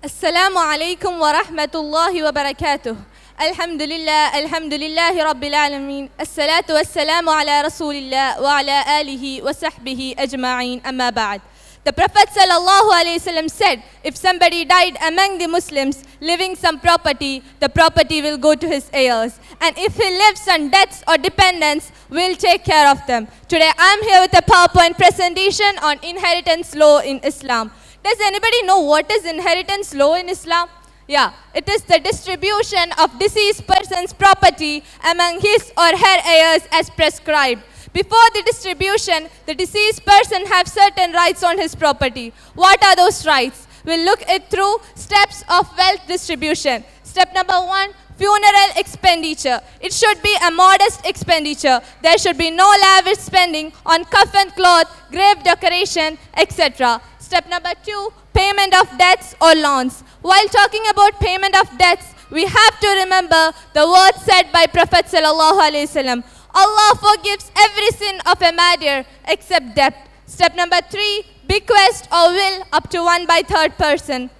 Assalamu alaikum wa rahmatullahi wa barakatuh. Alhamdulillahi rabbil alameen. As-salatu was-salamu ala rasulillah wa ala alihi wa sahbihi ajma'in, amma ba'd. The Prophet sallallahu alaihi wasallam said, if somebody died among the Muslims leaving some property, the property will go to his heirs. And if he leaves on debts or dependents, we'll take care of them. Today I'm here with a PowerPoint presentation on inheritance law in Islam. Does anybody know what is inheritance law in Islam? Yeah, it is the distribution of deceased person's property among his or her heirs as prescribed. Before the distribution, the deceased person has certain rights on his property. What are those rights? We'll look at through steps of wealth distribution. Step number 1, funeral expenditure. It should be a modest expenditure. There should be no lavish spending on coffin cloth, grave decoration, etc. Step number 2, payment of debts or loans. While talking about payment of debts, we have to remember the words said by Prophet sallallahu alaihi wasallam. Allah forgives every sin of a martyr except debt. Step number 3, bequest or will up to 1/3 person.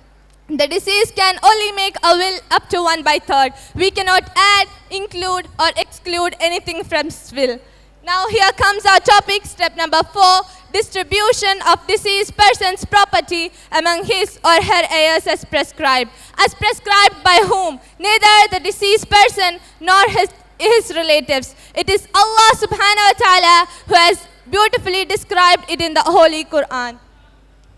The deceased can only make a will up to 1/3. We cannot add, include or exclude anything from his will. Now here comes our topic, step number 4, distribution of deceased person's property among his or her heirs as prescribed. As prescribed by whom? Neither the deceased person nor his relatives. It is Allah subhanahu wa ta'ala who has beautifully described it in the Holy Quran.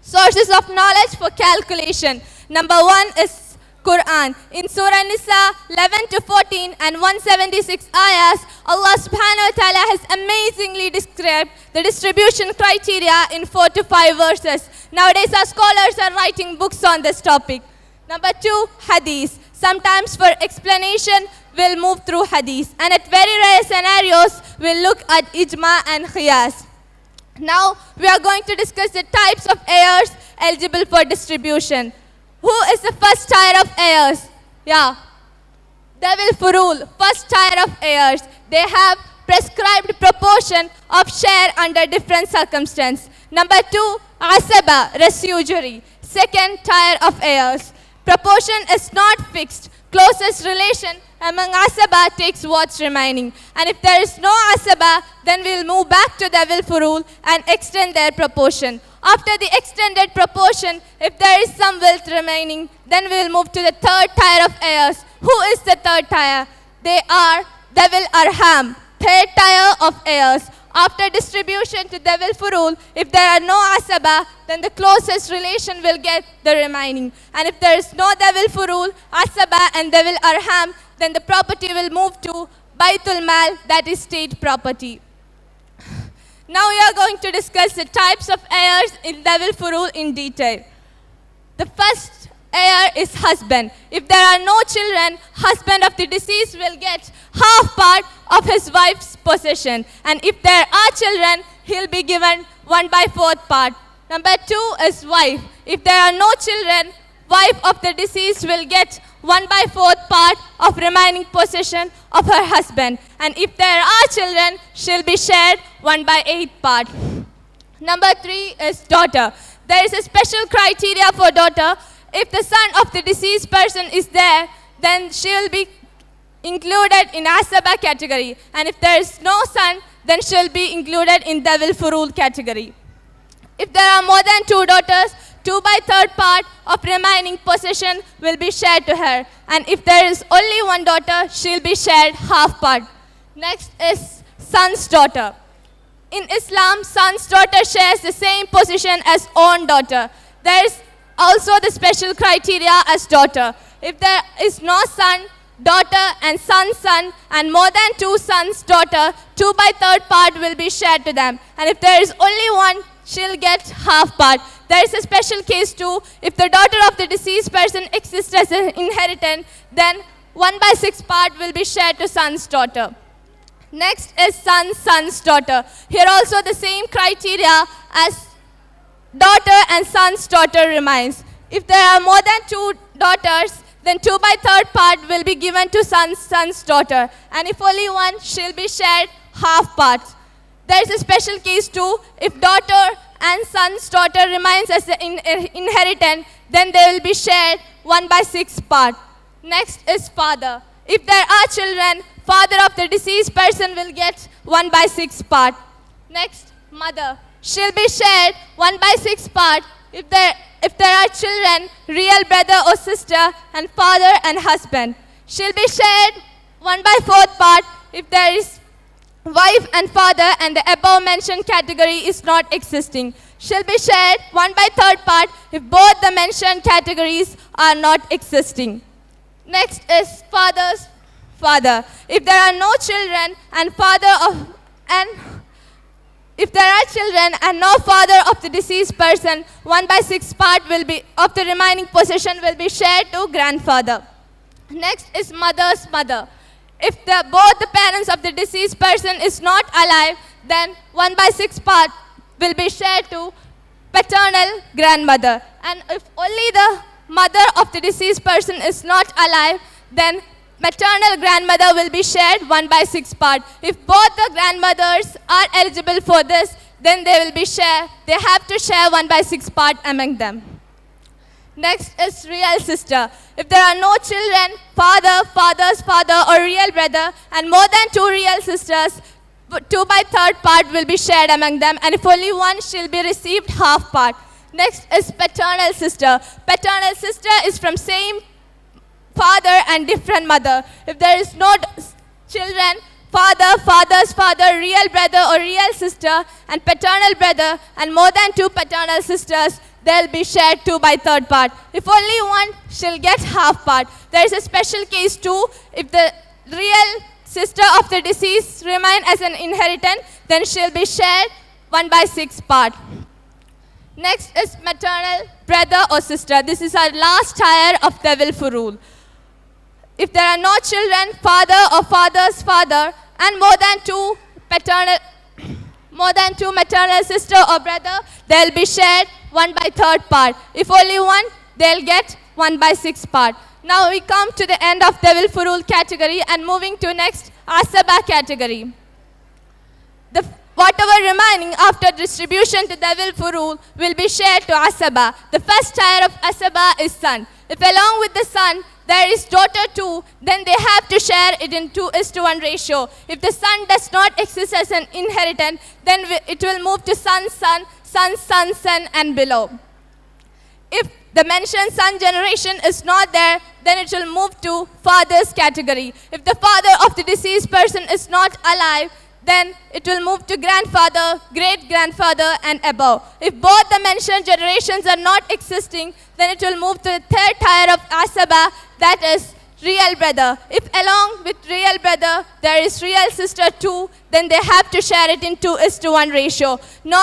Sources of knowledge for calculation. Number 1 is Quran. In Surah Nisa 11 to 14 and 176 ayahs, Allah subhanahu wa ta'ala has amazingly described the distribution criteria in 4 to 5 verses. Nowadays our scholars are writing books on this topic. Number 2, hadith. Sometimes for explanation, we'll move through hadith. And at very rare scenarios, we'll look at ijma and qiyas. Now, we are going to discuss the types of heirs eligible for distribution. Who is the first tier of heirs? Yeah. Dhul-Furu, first tier of heirs. They have prescribed proportion of share under different circumstances. Number 2, Asaba, residuary, second tier of heirs. Proportion is not fixed. Closest relation among Asaba takes what's remaining. And if there is no Asaba, then we'll move back to Dhul-Furu and extend their proportion. After the extended proportion, if there is some wealth remaining, then we'll move to the third tier of heirs. Who is the third tier? They are Dhul Arham, third tier of heirs. After distribution to Dhul-Furu, if there are no Asaba, then the closest relation will get the remaining. And if there is no Dhul-Furu, Asaba and Dhul Arham, then the property will move to Baitul Mal, that is state property. Now we are going to discuss the types of heirs in Dhul-Furu in detail. The first heir is husband. If there are no children, husband of the deceased will get half part of his wife's possession. And if there are children, he'll be given 1/4 part. Number 2 is wife. If there are no children, wife of the deceased will get 1/4 part of remaining possession of her husband. And if there are children, she'll be shared 1/8 part. Number 3 is daughter. There is a special criteria for daughter. If the son of the deceased person is there, then she will be included in Asaba category. And if there is no son, then she will be included in Dhul-Furu category. If there are more than 2 daughters, 2/3 part of remaining possession will be shared to her. And if there is only 1 daughter, she will be shared half part. Next is son's daughter. In Islam, son's daughter shares the same position as own daughter. There is also the special criteria as daughter. If there is no son, daughter and son, and more than 2 sons, daughter, 2/3 part will be shared to them. And if there is only 1, she'll get half part. There is a special case too. If the daughter of the deceased person exists as an inheritant, then 1/6 part will be shared to son's daughter. Next is son's daughter. Here also the same criteria as daughter and son's daughter remains. If there are more than 2 daughters, then 2/3 part will be given to son's daughter. And if only 1, she'll be shared half part. There is a special case too. If daughter and son's daughter remains as the inheritant, then they will be shared 1/6 part. Next is father. If there are children, father of the deceased person will get 1/6 part. Next, mother. She'll be shared 1/6 part if there are children, real brother or sister, and father and husband. She'll be shared 1/4 part if there is wife and father and the above mentioned category is not existing. She'll be shared 1/3 part if both the mentioned categories are not existing. Next is father's father. If there are no children and if there are children and no father of the deceased person, 1/6 part of the remaining possession will be shared to grandfather. Next is mother's mother. If both the parents of the deceased person is not alive, then 1/6 part will be shared to paternal grandmother. And if only the mother of the deceased person is not alive, then maternal grandmother will be shared 1/6 part. If both the grandmothers are eligible for this, then they have to share 1/6 part among them. Next is real sister. If there are no children, father, father's father, or real brother, and more than 2 real sisters, 2/3 part will be shared among them, and if only one, she'll be received half part. Next is paternal sister. Paternal sister is from same father and different mother. If there is no children, father, father's father, real brother or real sister, and paternal brother, and more than 2 paternal sisters, they'll be shared 2/3 part. If only one, she'll get half part. There is a special case too. If the real sister of the deceased remain as an inheritant, then she'll be shared 1/6 part. Next is maternal brother or sister. This is our last tier of the Dhul-Furu. If there are no children, father or father's father, and more than two maternal sister or brother, they'll be shared 1/3 part. If only one, they'll get 1/6 part. Now we come to the end of the Dhul-Furu category and moving to next Asaba category. Whatever remaining after distribution to the Dhul-Furu will be shared to Asaba. The first tier of Asaba is son. If along with the son there is daughter too, then they have to share it in 2:1 ratio. If the son does not exist as an inheritant, then it will move to son's son, son's son's son, and below. If the mentioned son generation is not there, then it will move to father's category. If the father of the deceased person is not alive, then it will move to grandfather, great-grandfather, and above. If both the mentioned generations are not existing, then it will move to the third tier of Asaba, that is real brother. If along with real brother there is real sister too, then they have to share it in 2:1 ratio. No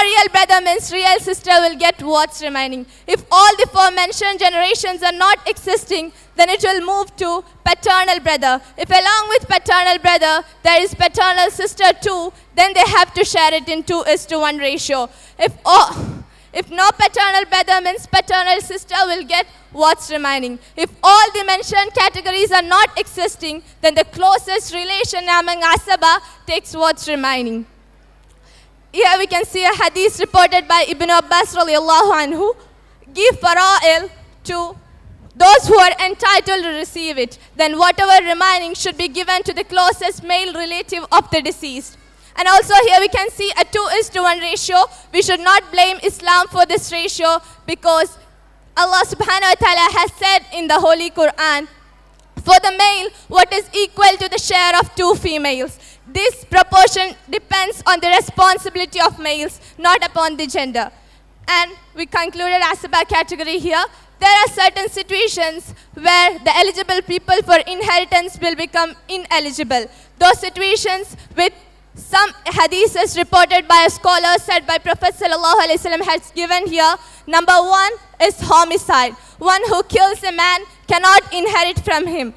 real brother means real sister will get what's remaining. If all the 4 mentioned generations are not existing, then it will move to paternal brother. If along with paternal brother there is paternal sister too, then they have to share it in 2:1 ratio. If no paternal brother means paternal sister will get what's remaining. If all the mentioned categories are not existing, then the closest relation among Asaba takes what's remaining. Here we can see a hadith reported by Ibn Abbas radiallahu anhu. Give fara'il to those who are entitled to receive it. Then whatever remaining should be given to the closest male relative of the deceased. And also here we can see a 2:1 ratio. We should not blame Islam for this ratio because Allah subhanahu wa ta'ala has said in the Holy Quran, for the male, what is equal to the share of 2 females. This proportion depends on the responsibility of males, not upon the gender. And we concluded Asaba category here. There are certain situations where the eligible people for inheritance will become ineligible. Those situations with some hadiths reported by a scholar said by Prophet sallallahu alaihi wasallam has given here. Number 1 is homicide. One who kills a man cannot inherit from him.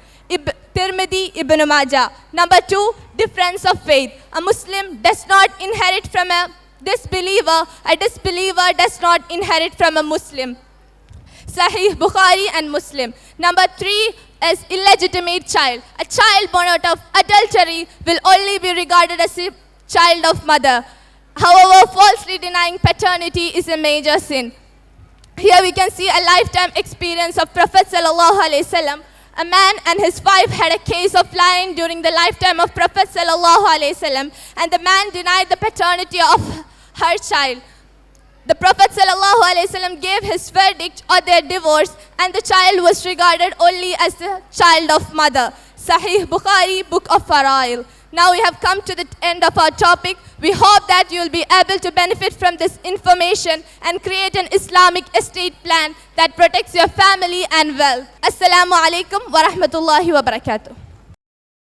Tirmidhi, Ibn Majah. Number 2, difference of faith. A Muslim does not inherit from a disbeliever. A disbeliever does not inherit from a Muslim. Sahih Bukhari and Muslim. Number 3 is illegitimate child. A child born out of adultery will only be regarded as a child of mother. However, falsely denying paternity is a major sin. Here we can see a lifetime experience of Prophet sallallahu alaihi wasallam. A man and his wife had a case of lying during the lifetime of Prophet sallallahu alaihi wasallam, and the man denied the paternity of her child. The Prophet sallallahu alaihi wasallam gave his verdict on their divorce, and the child was regarded only as the child of mother. Sahih Bukhari, Book of Farail. Now we have come to the end of our topic. We hope that you will be able to benefit from this information and create an Islamic estate plan that protects your family and wealth. Assalamu alaikum wa rahmatullahi wa barakatuh.